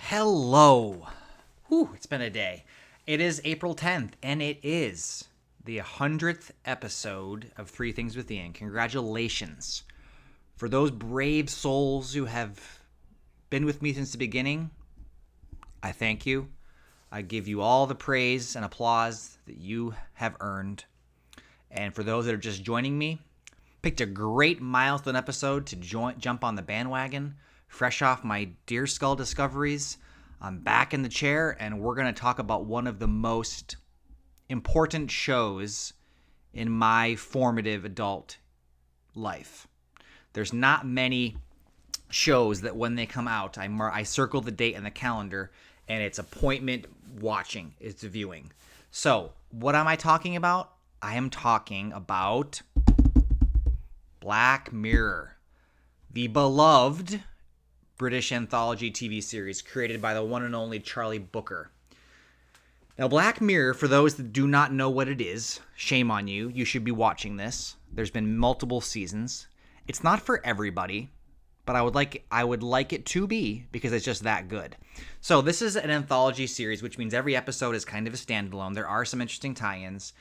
Hello. Whew, it's been a day. It is April 10th, and it is the 100th episode of Three Things with Ian. Congratulations. For those brave souls who have been with me since the beginning, I thank you. I give you all the praise and applause that you have earned. And for those that are just joining me, picked a great milestone episode to jump on the bandwagon. Fresh off my Deer Skull discoveries, I'm back in the chair, and we're going to talk about one of the most important shows in my formative adult life. There's not many shows that when they come out, I circle the date in the calendar, and it's appointment watching, it's viewing. So, what am I talking about? I am talking about Black Mirror, the beloved British anthology TV series created by the one and only Charlie Brooker. Now, Black Mirror, for those that do not know what it is, shame on you. You should be watching this. There's been multiple seasons. It's not for everybody, but I would like it to be because it's just that good. So this is an anthology series, which means every episode is kind of a standalone. There are some interesting tie-ins.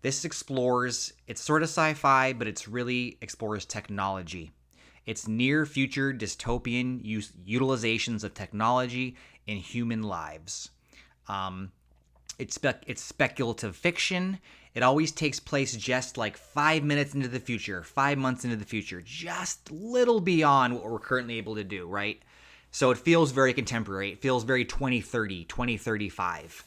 This explores, it's sort of sci-fi, but it's really explores technology. It's near-future dystopian utilizations of technology in human lives. It's speculative fiction. It always takes place just like 5 minutes into the future, 5 months into the future, just little beyond what we're currently able to do, right? So it feels very contemporary. It feels very 2030, 2035.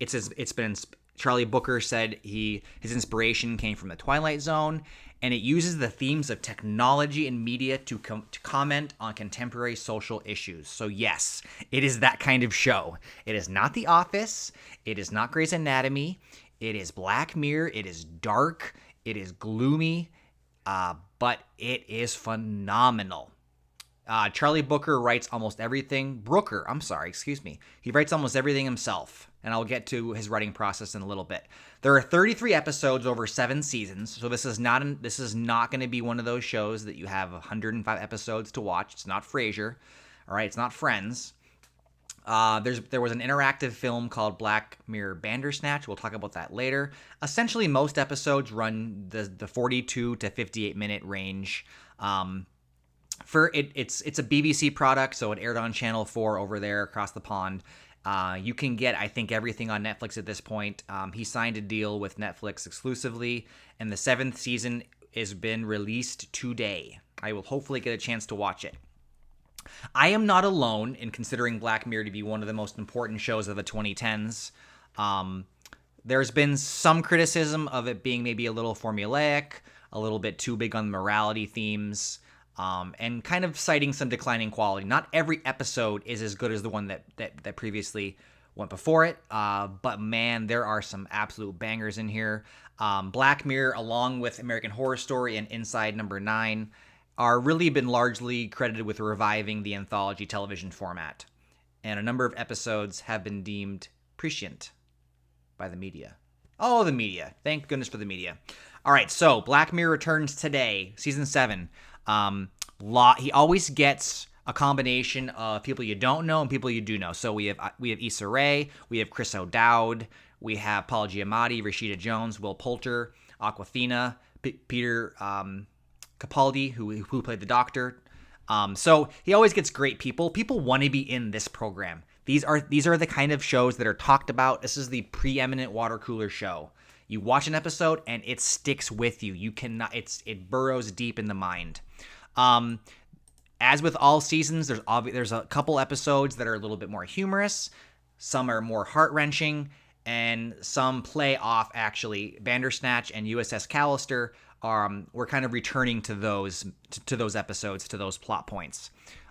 It's been Charlie Brooker said his inspiration came from the Twilight Zone, and it uses the themes of technology and media to comment on contemporary social issues. So yes, it is that kind of show. It is not The Office. It is not Grey's Anatomy. It is Black Mirror. It is dark. It is gloomy, but it is phenomenal. Charlie Brooker writes almost everything. He writes almost everything himself, and I'll get to his writing process in a little bit. There are 33 episodes over 7 seasons, so this is not going to be one of those shows that you have 105 episodes to watch. It's not Frasier, all right? It's not Friends. There was an interactive film called Black Mirror Bandersnatch. We'll talk about that later. Essentially, most episodes run the 42 to 58 minute range. It's a BBC product, so it aired on Channel 4 over there across the pond. You can get, I think, everything on Netflix at this point. He signed a deal with Netflix exclusively, and the 7th season has been released today. I will hopefully get a chance to watch it. I am not alone in considering Black Mirror to be one of the most important shows of the 2010s. There's been some criticism of it being maybe a little formulaic, a little bit too big on morality themes, and kind of citing some declining quality. Not every episode is as good as the one that previously went before it, but man, there are some absolute bangers in here. Black Mirror, along with American Horror Story and Inside Number 9, are really been largely credited with reviving the anthology television format, and a number of episodes have been deemed prescient by the media. Oh, the media. Thank goodness for the media. All right, so Black Mirror returns today, season 7. He always gets a combination of people you don't know and people you do know. So we have Issa Rae, we have Chris O'Dowd, we have Paul Giamatti, Rashida Jones, Will Poulter, Awkwafina, Peter Capaldi, who played the Doctor. So he always gets great people. People want to be in this program. These are the kind of shows that are talked about. This is the preeminent water cooler show. You watch an episode and it sticks with you. You cannot. It burrows deep in the mind. As with all seasons, there's a couple episodes that are a little bit more humorous. Some are more heart-wrenching, and some play off, actually. Bandersnatch and USS Callister we're kind of returning to those episodes, to those plot points.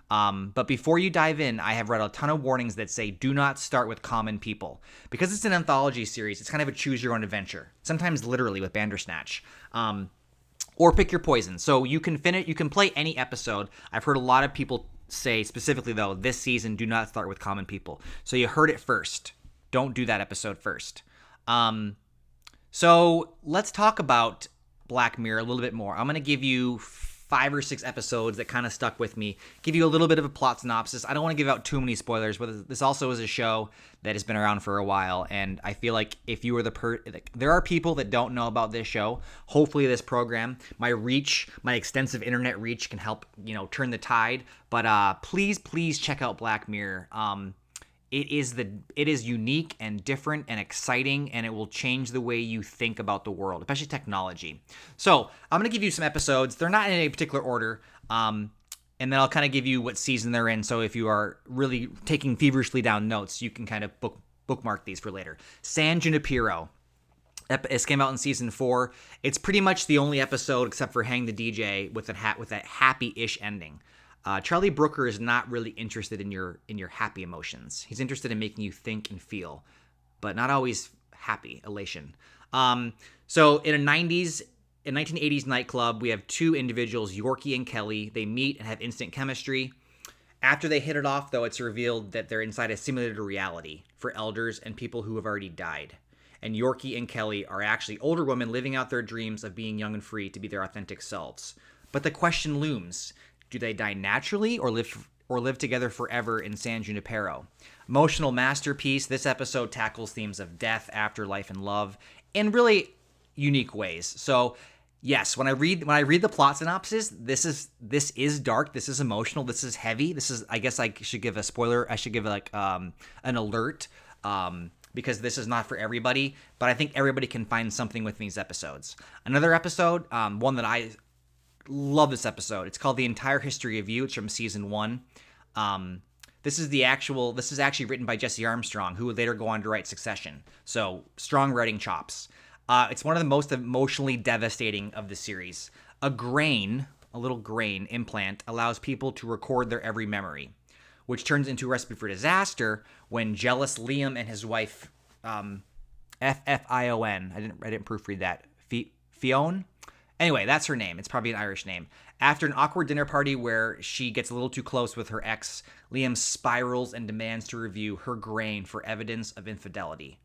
But before you dive in, I have read a ton of warnings that say do not start with common people. Because it's an anthology series, it's kind of a choose-your-own adventure, sometimes literally with Bandersnatch. Or pick your poison. So you can play any episode. I've heard a lot of people say specifically, though, this season, do not start with common people. So you heard it first. Don't do that episode first. So let's talk about Black Mirror a little bit more. I'm going to give you 5 or 6 episodes that kind of stuck with me. Give you a little bit of a plot synopsis. I don't want to give out too many spoilers, but this also is a show that has been around for a while, and I feel like if you were there are people that don't know about this show. Hopefully this program, my extensive internet reach can help, turn the tide. But please check out Black Mirror. It is unique and different and exciting, and it will change the way you think about the world, especially technology. So I'm going to give you some episodes. They're not in any particular order, and then I'll kind of give you what season they're in. So if you are really taking feverishly down notes, you can kind of bookmark these for later. San Junipero. It came out in season 4. It's pretty much the only episode except for Hang the DJ with that happy-ish ending. Charlie Brooker is not really interested in your happy emotions. He's interested in making you think and feel, but not always happy, elation. So in a 1980s nightclub, we have 2 individuals, Yorkie and Kelly. They meet and have instant chemistry. After they hit it off, though, it's revealed that they're inside a simulated reality for elders and people who have already died. And Yorkie and Kelly are actually older women living out their dreams of being young and free to be their authentic selves. But the question looms: do they die naturally or live together forever in San Junipero? Emotional masterpiece. This episode tackles themes of death, afterlife, and love in really unique ways. So, yes, when I read the plot synopsis, this is dark. This is emotional. This is heavy. This is, I guess I should give a spoiler. I should give an alert because this is not for everybody. But I think everybody can find something with these episodes. Another episode, one that I love this episode. It's called The Entire History of You. It's from season 1. This is actually written by Jesse Armstrong, who would later go on to write Succession. So strong writing chops. It's one of the most emotionally devastating of the series. A little grain implant allows people to record their every memory, which turns into a recipe for disaster when jealous Liam and his wife, Fion, I didn't proofread that, Fionn? Anyway, that's her name. It's probably an Irish name. After an awkward dinner party where she gets a little too close with her ex, Liam spirals and demands to review her grain for evidence of infidelity.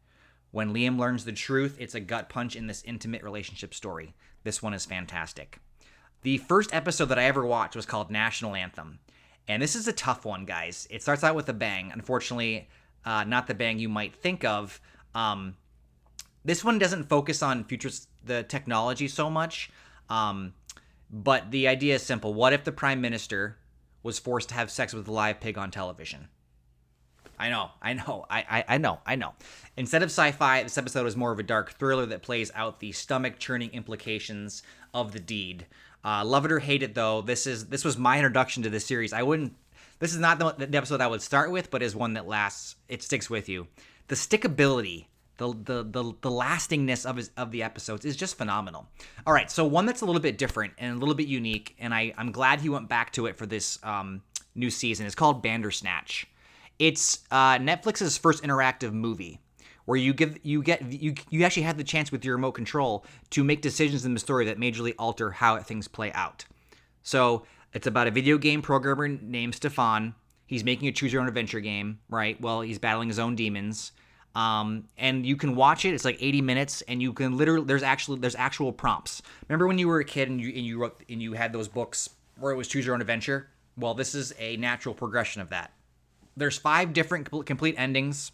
When Liam learns the truth, it's a gut punch in this intimate relationship story. This one is fantastic. The first episode that I ever watched was called National Anthem. And this is a tough one, guys. It starts out with a bang. Unfortunately, not the bang you might think of. This one doesn't focus on the technology so much, but the idea is simple. What if the prime minister was forced to have sex with a live pig on television? I know. Instead of sci-fi, this episode is more of a dark thriller that plays out the stomach-churning implications of the deed. Love it or hate it, though, this was my introduction to this series. This is not the episode I would start with, but is one that lasts. It sticks with you. The stickability, the lastingness of the episodes is just phenomenal. All right, so one that's a little bit different and a little bit unique, and I'm glad he went back to it for this new season. It's called Bandersnatch. It's Netflix's first interactive movie where you actually have the chance with your remote control to make decisions in the story that majorly alter how things play out. So it's about a video game programmer named Stefan. He's making a choose your own adventure game, right? Well, he's battling his own demons. And you can watch it. It's like 80 minutes, and you can literally there's actual prompts. Remember when you were a kid and you wrote and you had those books where it was choose your own adventure? Well, this is a natural progression of that. There's 5 different complete endings.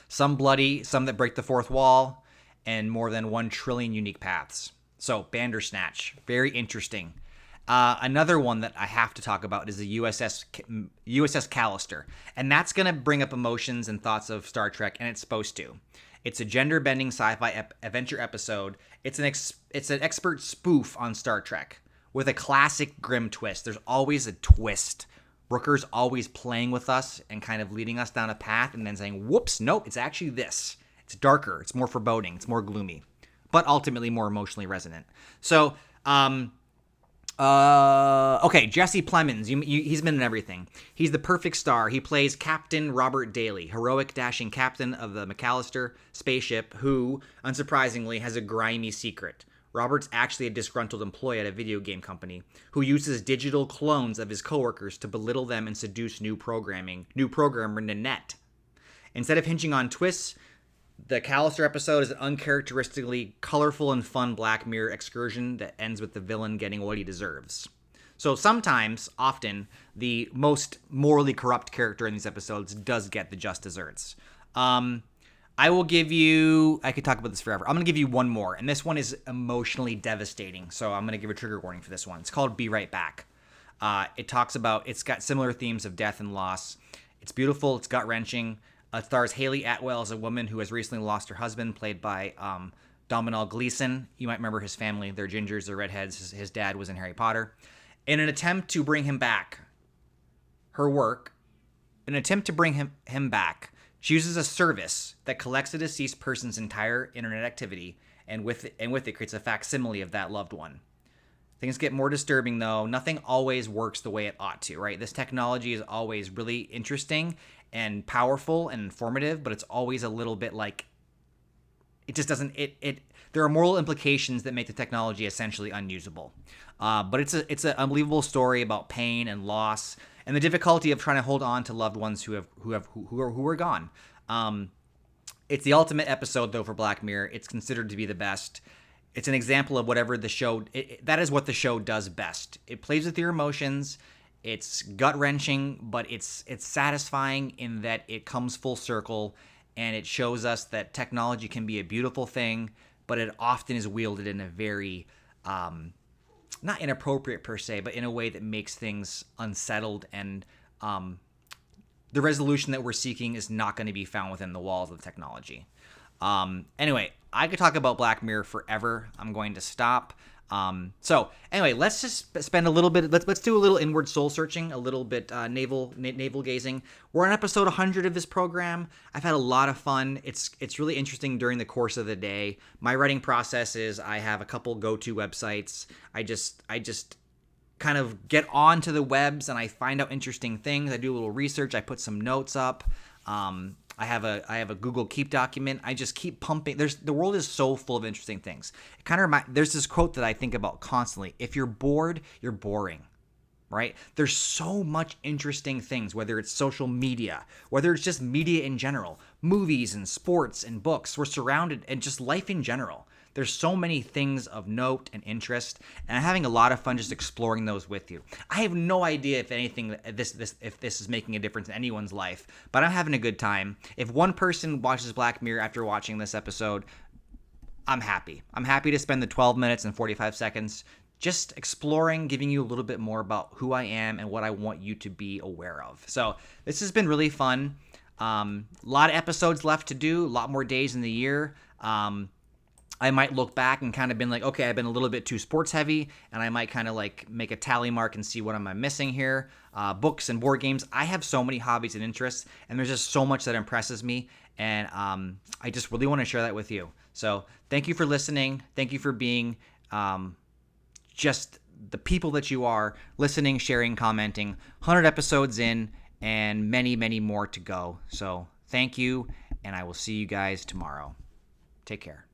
Some bloody, some that break the fourth wall, and more than 1 trillion unique paths. So, Bandersnatch, very interesting. Another one that I have to talk about is the USS Callister, and that's going to bring up emotions and thoughts of Star Trek, and it's supposed to. It's a gender-bending sci-fi adventure episode. It's an expert spoof on Star Trek with a classic grim twist. There's always a twist. Brooker's always playing with us and kind of leading us down a path and then saying, whoops, nope, it's actually this. It's darker, it's more foreboding, it's more gloomy, but ultimately more emotionally resonant. So, okay, Jesse Plemons, he's been in everything. He's the perfect star. He plays Captain Robert Daly, heroic dashing captain of the McAllister spaceship who, unsurprisingly, has a grimy secret. Robert's actually a disgruntled employee at a video game company who uses digital clones of his coworkers to belittle them and seduce new programmer Nanette. Instead of hinging on twists, The Callister episode is an uncharacteristically colorful and fun Black Mirror excursion that ends with the villain getting what he deserves. So sometimes, often, the most morally corrupt character in these episodes does get the just desserts. I will give you, I could talk about this forever. I'm going to give you one more, and this one is emotionally devastating, so I'm going to give a trigger warning for this one. It's called Be Right Back. It's got similar themes of death and loss. It's beautiful, it's gut-wrenching. It stars Haley Atwell as a woman who has recently lost her husband, played by Domhnall Gleeson. You might remember his family. They're gingers, they're redheads. His dad was in Harry Potter. In an attempt to bring him back, him back, she uses a service that collects a deceased person's entire internet activity, and with it creates a facsimile of that loved one. Things get more disturbing, though. Nothing always works the way it ought to, right? This technology is always really interesting and powerful and informative, but it's always a little bit like it just doesn't. There are moral implications that make the technology essentially unusable. But it's an unbelievable story about pain and loss and the difficulty of trying to hold on to loved ones who are gone. It's the ultimate episode, though, for Black Mirror. It's considered to be the best. It's an example of whatever the show... that is what the show does best. It plays with your emotions. It's gut-wrenching, but it's satisfying in that it comes full circle, and it shows us that technology can be a beautiful thing, but it often is wielded in a very... not inappropriate per se, but in a way that makes things unsettled, and the resolution that we're seeking is not going to be found within the walls of the technology. Anyway, I could talk about Black Mirror forever. I'm going to stop. So anyway, let's just spend a little bit. Let's do a little inward soul searching, a little bit navel gazing. We're on episode 100 of this program. I've had a lot of fun. It's really interesting during the course of the day. My writing process is I have a couple go-to websites. I just kind of get onto the webs and I find out interesting things. I do a little research. I put some notes up. I have a Google Keep document. I just keep pumping. The world is so full of interesting things. It kind of there's this quote that I think about constantly. If you're bored, you're boring, right? There's so much interesting things, whether it's social media, whether it's just media in general, movies and sports and books. We're surrounded, and just life in general. There's so many things of note and interest, and I'm having a lot of fun just exploring those with you. I have no idea if if this is making a difference in anyone's life, but I'm having a good time. If one person watches Black Mirror after watching this episode, I'm happy. I'm happy to spend the 12 minutes and 45 seconds just exploring, giving you a little bit more about who I am and what I want you to be aware of. So this has been really fun. A lot of episodes left to do, a lot more days in the year. I might look back and kind of been like, okay, I've been a little bit too sports heavy, and I might kind of like make a tally mark and see what am I missing here. Books and board games. I have so many hobbies and interests, and there's just so much that impresses me, and I just really want to share that with you. So thank you for listening. Thank you for being just the people that you are, listening, sharing, commenting. 100 episodes in, and many, many more to go. So thank you, and I will see you guys tomorrow. Take care.